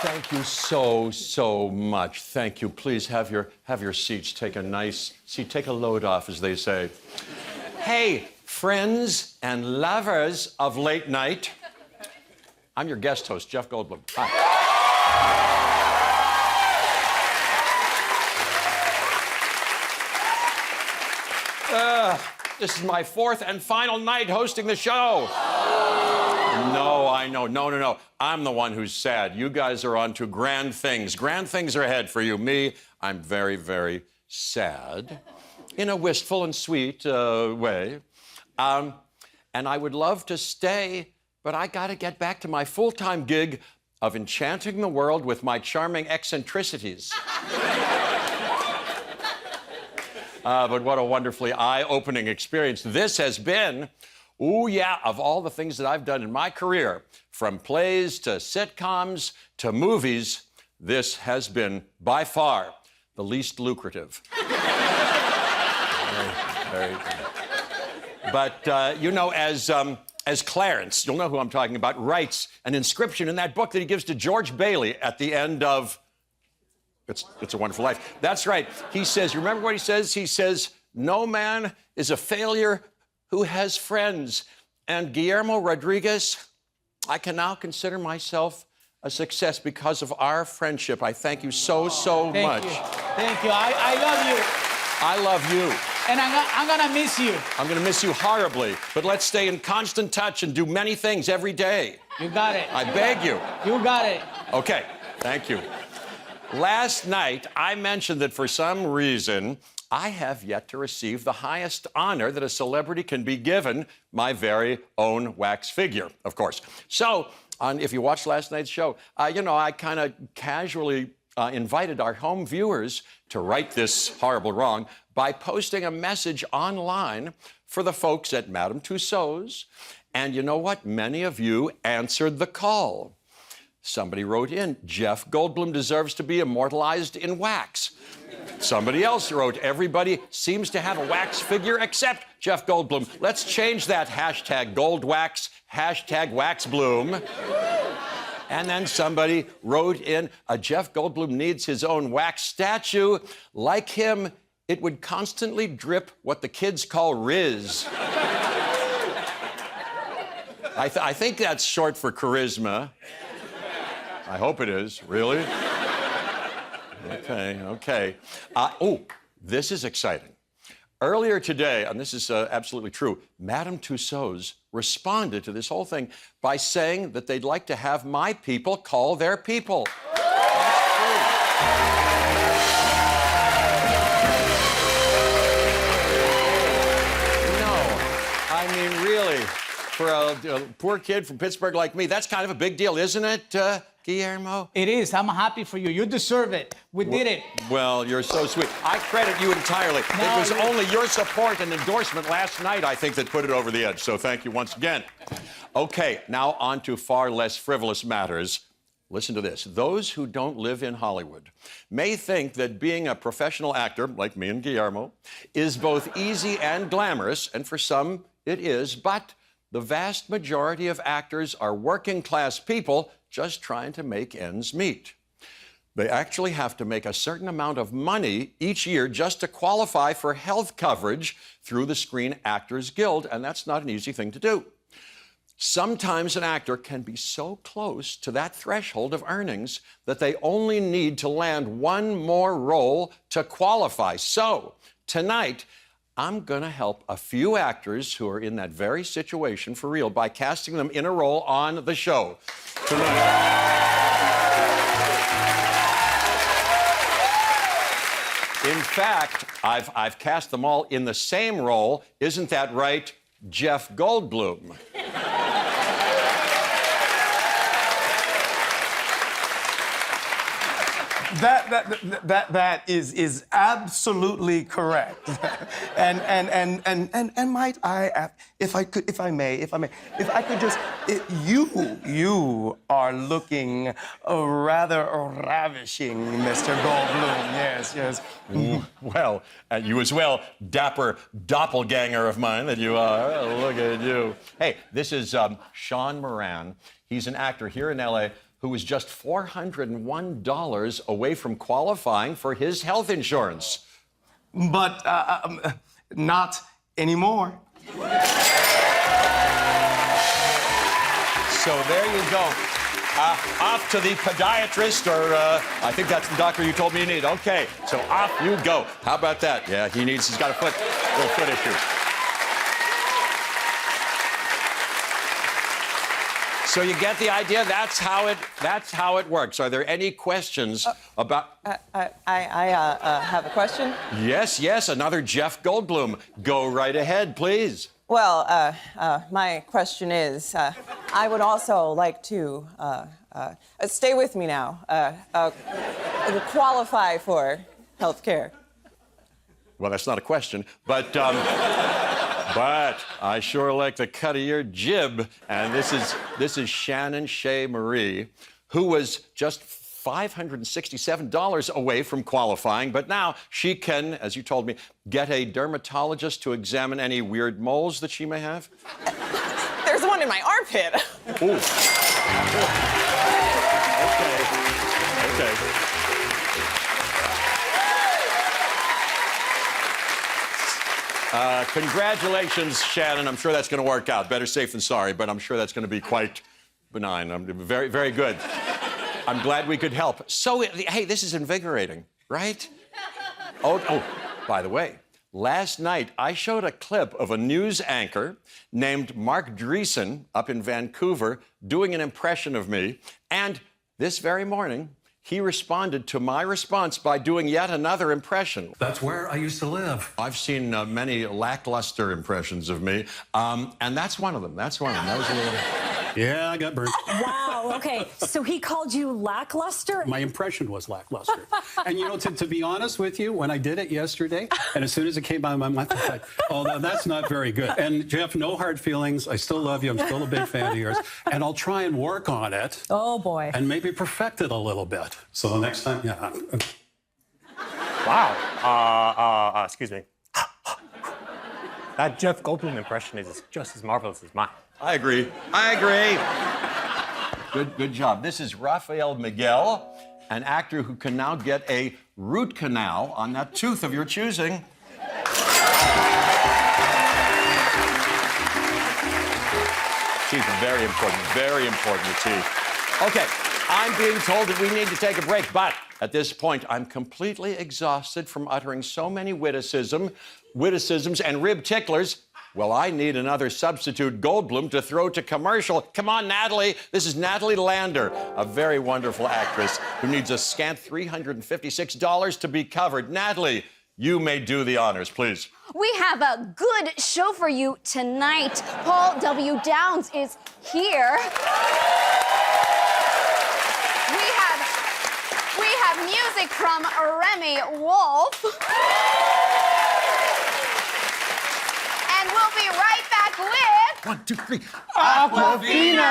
Thank you so much. Thank you. Please have your seats. Take a nice seat. Take a load off, as they say. Hey, friends and lovers of late night. I'm your guest host, Jeff Goldblum. Hi. This is my fourth and final night hosting the show. No, I know. No. I'm the one who's sad. You guys are on to grand things. Grand things are ahead for you. Me, I'm very, very sad in a wistful and sweet way. And I would love to stay, but I got to get back to my full-time gig of enchanting the world with my charming eccentricities. But what a wonderfully eye-opening experience this has been. Ooh, yeah, of all the things that I've done in my career, from plays to sitcoms to movies, this has been, by far, the least lucrative. very. But, you know, as Clarence, you'll know who I'm talking about, writes an inscription in that book that he gives to George Bailey at the end of It's a Wonderful Life. That's right. He says, you remember what he says? He says, no man is a failure who has friends. And Guillermo Rodriguez, I can now consider myself a success because of our friendship. I thank you so much. Thank you. I love you. I love you. And I'm gonna miss you. I'm gonna miss you horribly. But let's stay in constant touch and do many things every day. You got it. I beg you. You got it. Okay, thank you. Last night, I mentioned that for some reason, I have yet to receive the highest honor that a celebrity can be given, my very own wax figure, of course. So, if you watched last night's show, you know, I kind of casually invited our home viewers to right this horrible wrong by posting a message online for the folks at Madame Tussauds. And you know what? Many of you answered the call. Somebody wrote in, Jeff Goldblum deserves to be immortalized in wax. Somebody else wrote, everybody seems to have a wax figure except Jeff Goldblum. Let's change that hashtag goldwax, hashtag waxbloom. And then somebody wrote in, Jeff Goldblum needs his own wax statue. Like him, it would constantly drip what the kids call Riz. I think that's short for charisma. I hope it is. Really? Okay. Oh, this is exciting. Earlier today, and this is absolutely true, Madame Tussauds responded to this whole thing by saying that they'd like to have my people call their people. That's true. No, I mean, really, for a poor kid from Pittsburgh like me, that's kind of a big deal, isn't it, Guillermo? It is. I'm happy for you. You deserve it. We did it. Well, you're so sweet. I credit you entirely. No, it was only your support and endorsement last night, I think, that put it over the edge. So thank you once again. Okay, now on to far less frivolous matters. Listen to this. Those who don't live in Hollywood may think that being a professional actor, like me and Guillermo, is both easy and glamorous, and for some it is, but the vast majority of actors are working-class people just trying to make ends meet. They actually have to make a certain amount of money each year just to qualify for health coverage through the Screen Actors Guild, and that's not an easy thing to do. Sometimes an actor can be so close to that threshold of earnings that they only need to land one more role to qualify. So, tonight, I'm going to help a few actors who are in that very situation for real by casting them in a role on the show tonight. In fact, I've cast them all in the same role. Isn't that right, Jeff Goldblum? That is absolutely correct. and might I, if I could just, you are looking rather ravishing, Mr. Goldblum. Yes. Well, and you as well, dapper doppelganger of mine that you are. Look at you. Hey, this is Sean Moran. He's an actor here in L.A., who was just $401 away from qualifying for his health insurance. But not anymore. So there you go. Off to the podiatrist, or I think that's the doctor you told me you need. Okay, so off you go. How about that? Yeah, he's got a little foot issue. So you get the idea. That's how it works. Are there any questions about? I have a question. Yes. Another Jeff Goldblum. Go right ahead, please. Well, my question is, I would also like to stay with me now. Qualify for health care. Well, that's not a question, but I sure like the cut of your jib. And this is Shannon Shea Marie, who was just $567 away from qualifying, but now she can, as you told me, get a dermatologist to examine any weird moles that she may have. There's one in my armpit. Ooh. Okay. Congratulations, Shannon. I'm sure that's going to work out. Better safe than sorry, but I'm sure that's going to be quite benign. Very, very good. I'm glad we could help. So, hey, this is invigorating, right? Oh, by the way, last night I showed a clip of a news anchor named Mark Dreesen up in Vancouver doing an impression of me, and this very morning, he responded to my response by doing yet another impression. That's where I used to live. I've seen many lackluster impressions of me, and that's one of them. That was a little... Yeah, I got burnt. Wow, okay. So he called you lackluster? My impression was lackluster. And you know, to be honest with you, when I did it yesterday, and as soon as it came out of my mouth, I thought, oh, no, that's not very good. And Jeff, no hard feelings. I still love you. I'm still a big fan of yours. And I'll try and work on it. Oh, boy. And maybe perfect it a little bit. So the next time, yeah. Wow. Excuse me. That Jeff Goldblum impression is just as marvelous as mine. I agree. Good job. This is Rafael Miguel, an actor who can now get a root canal on that tooth of your choosing. Teeth are very important, the teeth. Okay, I'm being told that we need to take a break, but at this point, I'm completely exhausted from uttering so many witticisms and rib ticklers. Well, I need another substitute Goldblum to throw to commercial. Come on, Natalie. This is Natalie Lander, a very wonderful actress who needs a scant $356 to be covered. Natalie, you may do the honors, please. We have a good show for you tonight. Paul W. Downs is here. We have music from Remy Wolf. And we'll be right back with... 1, 2, 3. Aquafina!